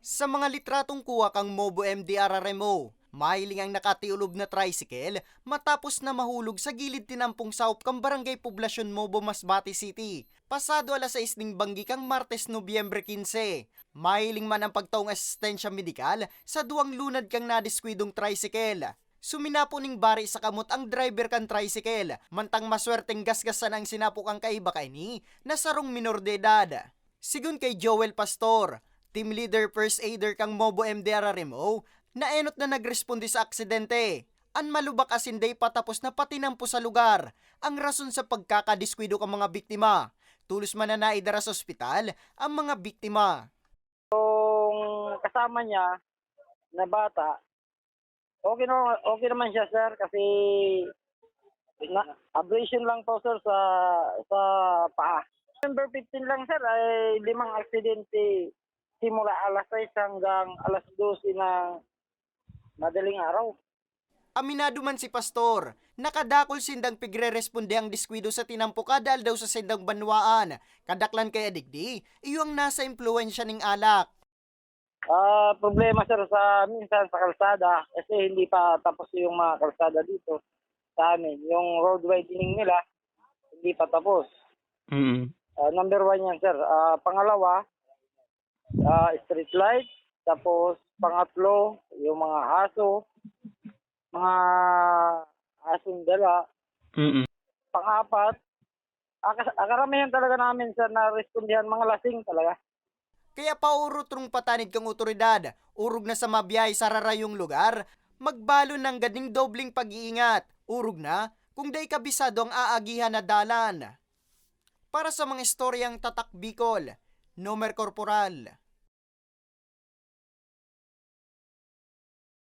Sa mga litratong kuha kang Mobo MDRRMO, mahiling ang nakatiulob na tricycle matapos na mahulog sa gilid tinampong South kang Barangay Poblasyon Mobo, Masbate City. Pasado alas 6 ning banggi kang Martes, Nobyembre 15. Mahiling man ang pagtaong asistensya medikal sa duwang lunad kang nadiskwidong tricycle. Suminapo ning bari sa kamot ang driver kan tricycle, mantang maswerteng gasgasan ang sinapok ang kaiba kay ni na sarong minor de edad. Sigun kay Joel Pastor, team leader first aider kang Mobo MDRRMO, naenot na nagresponde sa aksidente. An malubak asin day patapos na patinampo sa lugar ang rason sa pagkakadiskwido kang mga biktima. Tulos man na naidara sa ospital ang mga biktima. Yung kasama niya na bata, okay naman siya sir kasi abrasion lang po sir sa paa. November 15 lang sir ay 5 aksidente simula alas 6 hanggang alas 12 ng madaling araw. Aminado man si Pastor, nakadakol sindang pigre-responde ang diskwido sa tinampuka dahil daw sa sindang banwaan. Kadaklan kay adigdi, iyong nasa impluensya ning alak. Problema sir sa minsan sa kalsada kasi hindi pa tapos yung mga kalsada dito sa amin. Yung road widening nila hindi pa tapos. Number 1 yan sir. Pangalawa, street light. Tapos pangatlo, yung mga mga asong dala. Pang-apat, karamihan talaga namin sir na respondihan mga lasing talaga. Kaya paurot rong patanid kang otoridad, urog na sa mabiyay sa rarayong lugar, magbalo ng gading dobling pag-iingat, urog na kung day kabisado ang aagihan na dalan. Para sa mga istoryang tatak Bicol, Nomer Corporal.